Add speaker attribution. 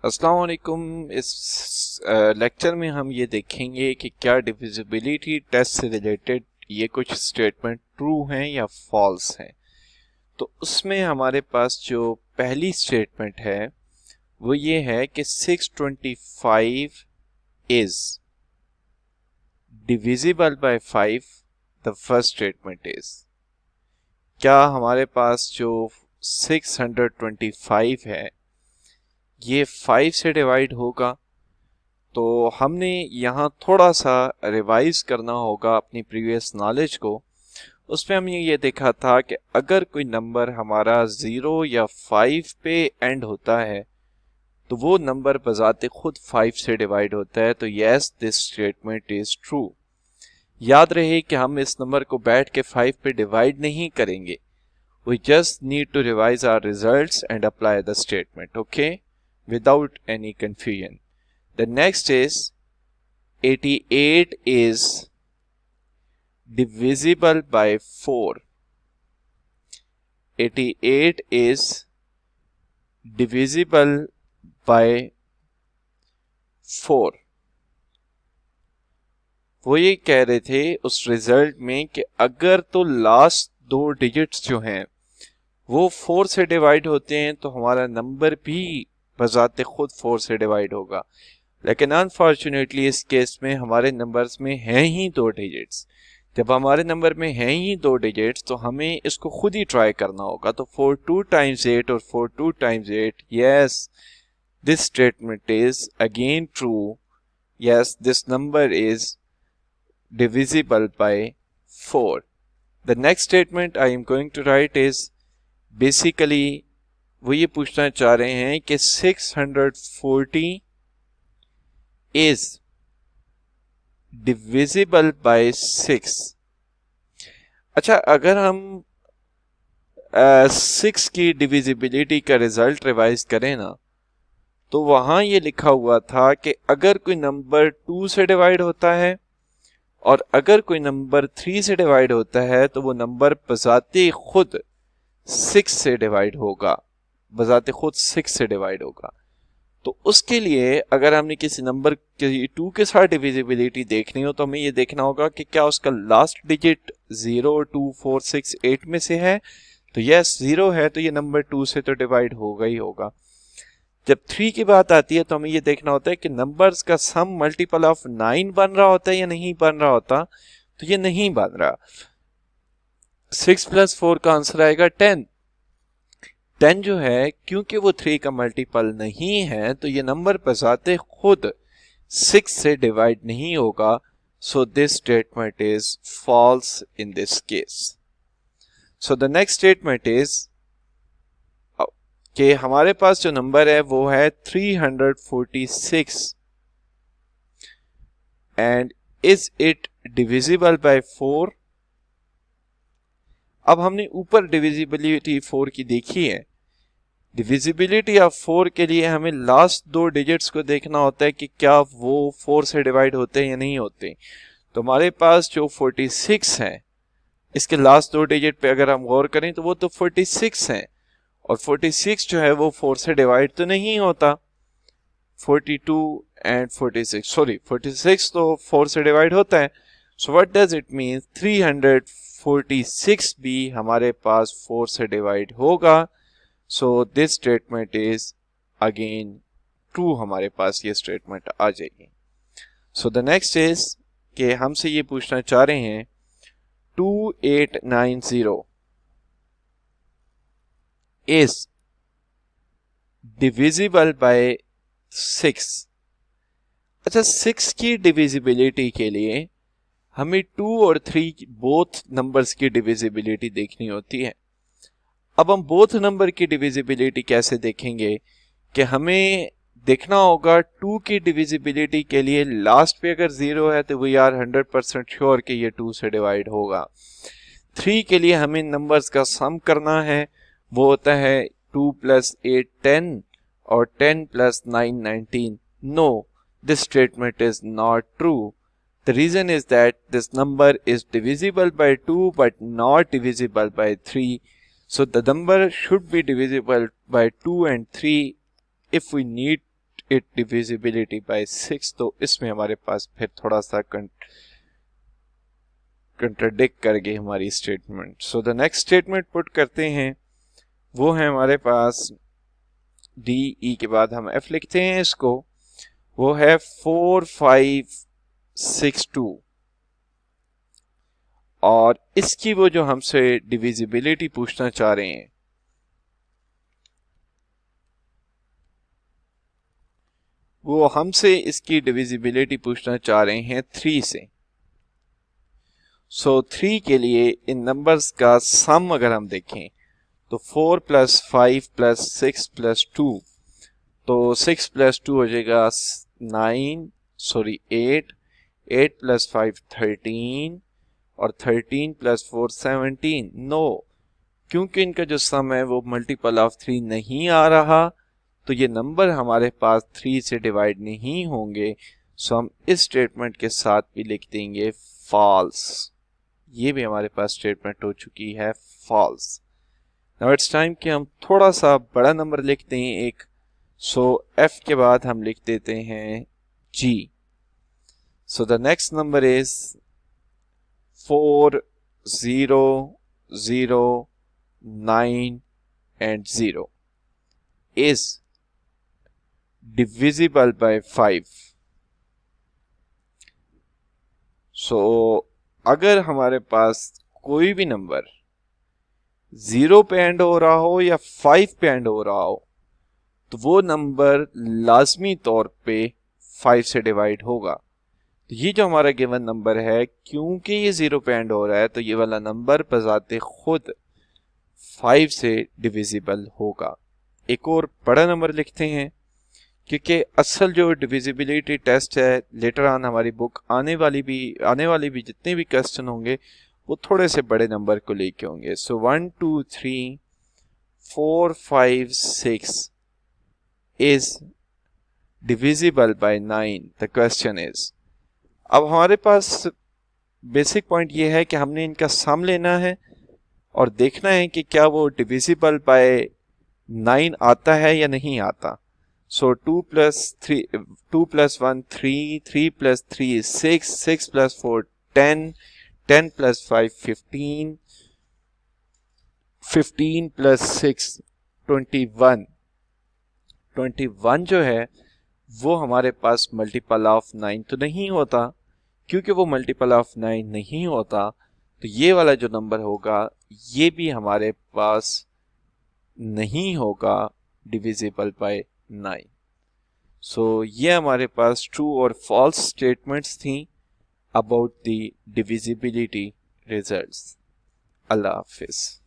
Speaker 1: अस्सलाम वालेकुम। इस लेक्चर में हम ये देखेंगे कि क्या डिविजिबिलिटी टेस्ट से रिलेटेड ये कुछ स्टेटमेंट ट्रू हैं या फॉल्स हैं। तो उसमें हमारे पास जो पहली स्टेटमेंट है वो ये है कि 625 is divisible by 5। The first statement is, क्या हमारे पास जो 625 है ये 5 से डिवाइड होगा। तो हमने यहाँ थोड़ा सा रिवाइज करना होगा अपनी प्रीवियस नॉलेज को। उसमें हमने ये देखा था कि अगर कोई नंबर हमारा 0 या 5 पे एंड होता है तो वो नंबर बजाते खुद 5 से डिवाइड होता है। तो yes, this statement is true. याद रहे कि हम इस नंबर को बैठ के 5 पे डिवाइड नहीं करेंगे। We just need to revise our results and apply the statement, okay, without any confusion. The next is 88 is divisible by 4. 88 is divisible by 4. वो ये कह रहे थे उस रिजल्ट में कि अगर तो लास्ट दो डिजिट्स जो हैं वो 4 से डिवाइड होते हैं तो हमारा नंबर भी बजाते खुद 4 से डिवाइड होगा। लेकिन अनफॉर्चुनेटली इस केस में हमारे नंबर्स में हैं ही दो डिजिट्स। जब हमारे नंबर में हैं ही दो डिजिट्स तो हमें इसको खुद ही ट्राई करना होगा। तो 4 2 टाइम्स 8 और 4 2 times 8, yes, this statement is again true. Yes, this number is divisible by 4. The next statement I am going to write is basically वो ये पूछना चाह रहे हैं कि 640 is divisible by 6। अच्छा, अगर हम 6 की डिविजिबिलिटी का रिजल्ट रिवाइज करें ना तो वहां ये लिखा हुआ था कि अगर कोई नंबर 2 से डिवाइड होता है और अगर कोई नंबर 3 से डिवाइड होता है तो वो नंबर बजाते खुद 6 से डिवाइड होगा, बजाते खुद 6 से डिवाइड होगा। तो उसके लिए अगर हमने किसी नंबर के 2 के साथ डिविजिबिलिटी देखनी हो तो हमें ये देखना होगा कि क्या उसका लास्ट डिजिट 0 2 4 6 8 में से है। तो यस, 0 है तो ये नंबर 2 से तो डिवाइड होगा ही होगा। जब 3 की बात आती है तो हमें ये देखना होता है कि नंबर्स का सम मल्टीपल ऑफ 9 बन रहा होता है या नहीं बन रहा होता। तो ये नहीं बन रहा। 6 + 4 का आंसर आएगा 10। 10 जो है क्योंकि वो 3 का मल्टीपल नहीं है तो ये नंबर बजाते खुद 6 से डिवाइड नहीं होगा। So this statement is falls in this case. So the next statement is कि हमारे पास जो नंबर है वो है 346 and is it divisible by 4। अब हमने ऊपर डिविजिबिलिटी 4 की देखी है। डिविजिबिलिटी ऑफ 4 के लिए हमें लास्ट दो डिजिट्स को देखना होता है कि क्या वो 4 से डिवाइड होते हैं या नहीं होते। तो हमारे पास जो 46 है इसके लास्ट दो डिजिट पे अगर हम गौर करें तो वो तो 46 है और 46 जो है वो 4 से डिवाइड तो नहीं होता। 42 एंड 46, सॉरी 46 तो 4 से डिवाइड होता है। So what does it mean, 346 भी हमारे पास 4 से डिवाइड होगा। So this statement is again true, हमारे पास ये स्टेटमेंट आ जाएगी। सो द नेक्स्ट इज कि हमसे ये पूछना चाह रहे हैं 2890 is divisible by 6। अच्छा, 6 की डिविजिबिलिटी के लिए हमें 2 और 3 बोथ नंबर्स की डिविजिबिलिटी देखनी होती है। अब हम बोथ नंबर की डिविजिबिलिटी कैसे देखेंगे कि हमें देखना होगा 2 की डिविजिबिलिटी के लिए लास्ट पे अगर 0 है तो वी आर 100% श्योर कि ये 2 से डिवाइड होगा। 3 के लिए हमें नंबर्स का सम करना है, वो होता है 2 + 8 10 और 10 + 9 19। No, this statement is not true. The reason is that this number is divisible by 2 but not divisible by 3. So the number should be divisible by 2 and 3 if we need it divisibility bye 6, तो इसमें हमारे पास फिर थोड़ा सा contradict कर गई हमारी statement. So the next statement put करते हैं, वो है हमारे पास डी ई के बाद हम एफ लिखते हैं इसको, वो है 4562 और इसकी वो जो हमसे डिविजिबिलिटी पूछना चाह रहे हैं वो हमसे इसकी डिविजिबिलिटी पूछना चाह रहे हैं 3 से। सो 3 के लिए इन नंबर्स का सम अगर हम देखें तो 4 + 5 + 6 + 2, तो 6 + 2 हो जाएगा 9, सॉरी 8, 8 + 5 13 और 13 + 4 17। नो, क्योंकि इनका जो सम है वो मल्टीपल ऑफ 3 नहीं आ रहा, तो ये नंबर हमारे पास 3 से डिवाइड नहीं होंगे। सो हम इस स्टेटमेंट के साथ भी लिख देंगे फॉल्स। ये भी हमारे पास स्टेटमेंट हो चुकी है फॉल्स। नाउ इट्स टाइम कि हम थोड़ा सा बड़ा नंबर लिखते हैं एक। सो एफ के बाद हम लिख देते हैं जी। So the next number is 4 0 0 9 and 0 is divisible by 5। सो अगर हमारे पास कोई भी नंबर 0 पे एंड हो रहा हो या 5 पे एंड हो रहा हो तो वो नंबर लाजमी तौर पे 5 से डिवाइड होगा। तो ये जो हमारा गिवन नंबर है, क्योंकि ये 0 पे एंड हो रहा है तो ये वाला नंबर बजाते खुद 5 से डिविजिबल होगा। एक और बड़ा नंबर लिखते हैं, क्योंकि असल जो डिविजिबिलिटी टेस्ट है लेटर ऑन हमारी बुक आने वाली भी जितने भी क्वेश्चन होंगे वो थोड़े से बड़े नंबर को लेके होंगे। सो 1 2 3 4 5 6 is divisible by 9। The question is, अब हमारे पास बेसिक पॉइंट ये है कि हमने इनका सम लेना है और देखना है कि क्या वो डिविजिबल बाय 9 आता है या नहीं आता। So 2 + 1 3, 3 + 3 is 6, 6 + 4 10, 10 + 5 15, 15 + 6 21, 21 जो है वो हमारे पास मल्टीपल ऑफ 9 तो नहीं होता। क्योंकि वो मल्टीपल ऑफ 9 नहीं होता तो ये वाला जो नंबर होगा ये भी हमारे पास नहीं होगा डिविजिबल बाय 9। सो ये हमारे पास ट्रू और फॉल्स स्टेटमेंट्स थी about the divisibility results. Allah Hafiz.